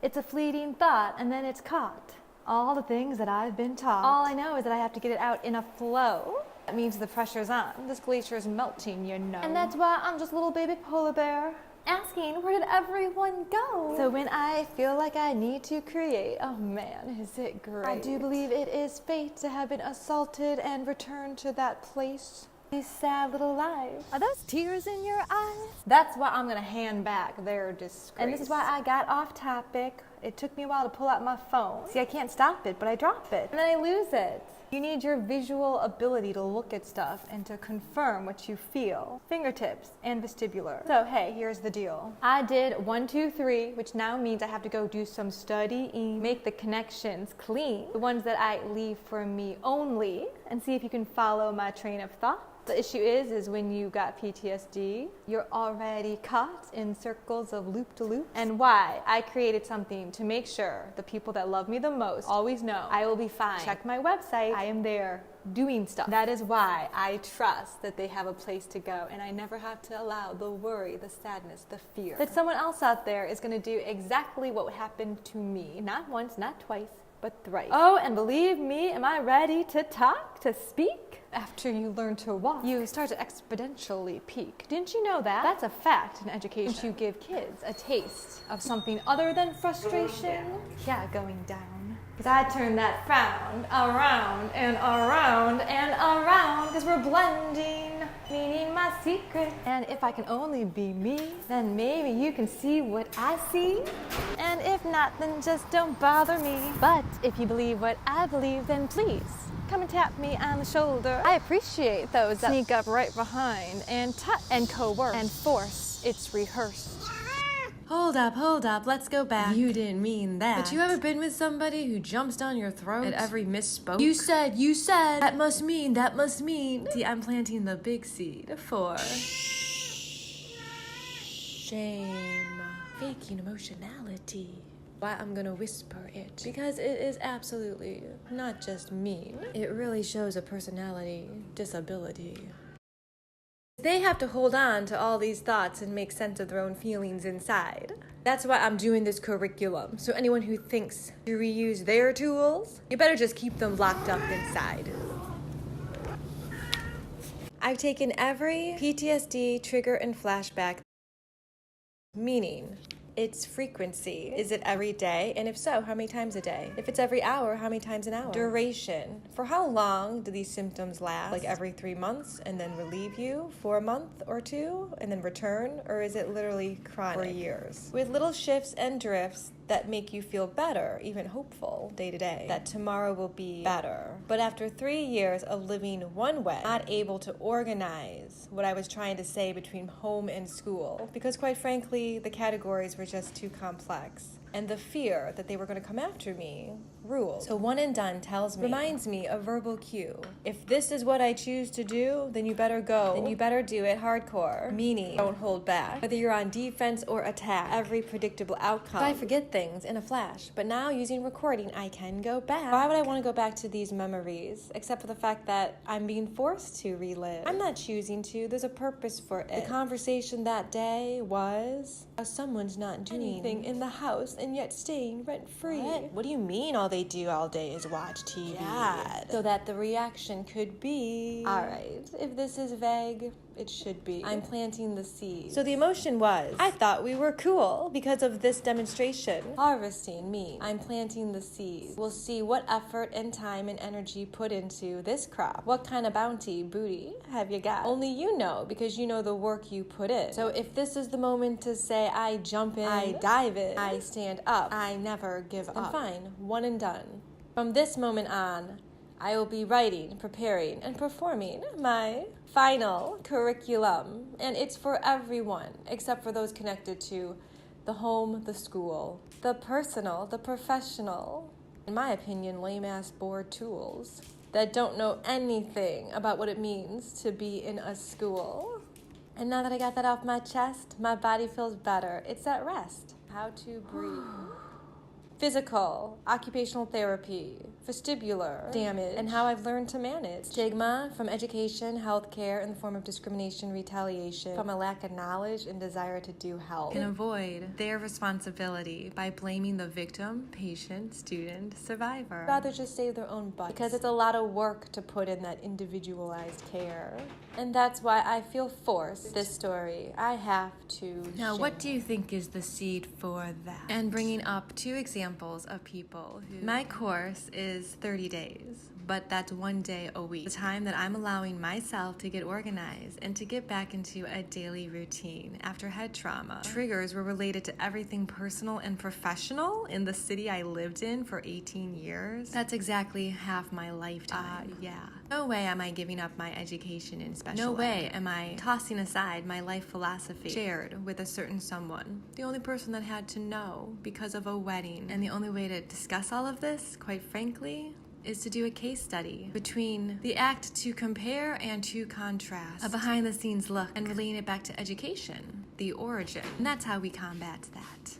It's a fleeting thought, and then it's caught. All the things that I've been taught. All I know is that I have to get it out in a flow. That means the pressure's on. This glacier's melting, you know. And that's why I'm just a little baby polar bear, asking, where did everyone go? So when I feel like I need to create, oh man, is it great. I do believe it is fate to have been assaulted and returned to that place. These sad little lives. Are those tears in your eyes? That's why I'm gonna hand back their disgrace. And this is why I got off topic. It took me a while to pull out my phone. See, I can't stop it, but I drop it. And then I lose it. You need your visual ability to look at stuff and to confirm what you feel. Fingertips and vestibular. So hey, here's the deal. I did 1, 2, 3, which now means I have to go do some studying, make the connections clean, the ones that I leave for me only, and see if you can follow my train of thought. The issue is when you got PTSD, you're already caught in circles of loop-to-loop. And why? I created something to make sure the people that love me the most always know I will be fine. Check my website. I am there doing stuff. That is why I trust that they have a place to go, and I never have to allow the worry, the sadness, the fear that someone else out there is going to do exactly what happened to me. Not once, not twice, but thrice. Oh, and believe me, am I ready to talk, to speak? After you learn to walk, you start to exponentially peak. Didn't you know that? That's a fact in education. You give kids a taste of something other than frustration. Yeah, going down. Because I turn that frown around and around and around, because we're blending, meaning my secret. And if I can only be me, then maybe you can see what I see. And if not, then just don't bother me. But if you believe what I believe, then please come and tap me on the shoulder. I appreciate those that sneak up right behind and touch and coerce and force. It's rehearsed. Hold up, let's go back. You didn't mean that. But you ever been with somebody who jumps down your throat at every misspoke? You said, that must mean. See, I'm planting the big seed for shame, faking emotionality. Why I'm gonna whisper it, because it is absolutely not just mean. It really shows a personality disability. They have to hold on to all these thoughts and make sense of their own feelings inside. That's why I'm doing this curriculum. So anyone who thinks to reuse their tools, you better just keep them locked up inside. I've taken every PTSD trigger and flashback, meaning its frequency. Is it every day? And if so, how many times a day? If it's every hour, how many times an hour? Duration. For how long do these symptoms last? Like every 3 months and then relieve you for a month or two and then return? Or is it literally chronic for years? With little shifts and drifts that make you feel better, even hopeful day to day, that tomorrow will be better. But after 3 years of living one way, not able to organize what I was trying to say between home and school, because quite frankly, the categories were just too complex. And the fear that they were going to come after me ruled. So one and done reminds me of verbal cue. If this is what I choose to do, then you better go. Then you better do it hardcore. Meaning, don't hold back. Whether you're on defense or attack, every predictable outcome. I forget things in a flash, but now using recording, I can go back. Why would I want to go back to these memories, except for the fact that I'm being forced to relive? I'm not choosing to. There's a purpose for it. The conversation that day was how someone's not doing anything in the house and yet staying rent-free. What do you mean all they do all day is watch TV? God. So that the reaction could be, all right, if this is vague, it should be. I'm planting the seed. So the emotion was, I thought we were cool because of this demonstration. Harvesting me. I'm planting the seed. We'll see what effort and time and energy put into this crop. What kind of bounty, booty have you got? Only you know, because you know the work you put in. So if this is the moment to say I jump in, I dive in, I stand up, I never give up, then fine, one and done. From this moment on, I will be writing, preparing, and performing my final curriculum. And it's for everyone, except for those connected to the home, the school, the personal, the professional, in my opinion, lame-ass bored tools that don't know anything about what it means to be in a school. And now that I got that off my chest, my body feels better. It's at rest. How to breathe. physical, occupational therapy, vestibular damage, and how I've learned to manage stigma from education, healthcare in the form of discrimination, retaliation, from a lack of knowledge and desire to do help. And avoid their responsibility by blaming the victim, patient, student, survivor. Rather just save their own butts, because it's a lot of work to put in that individualized care. And that's why I feel forced this story. I have to Now, share. what do you think is the seed for that? And bringing up 2 examples of people who... My course is 30 days, but that's 1 day a week. The time that I'm allowing myself to get organized and to get back into a daily routine after head trauma. Triggers were related to everything personal and professional in the city I lived in for 18 years. That's exactly half my lifetime. Yeah. No way am I giving up my education in special ed. No way am I tossing aside my life philosophy shared with a certain someone. The only person that had to know because of a wedding. And the only way to discuss all of this, quite frankly, is to do a case study between the act to compare and to contrast, a behind-the-scenes look, and relating it back to education, the origin. And that's how we combat that.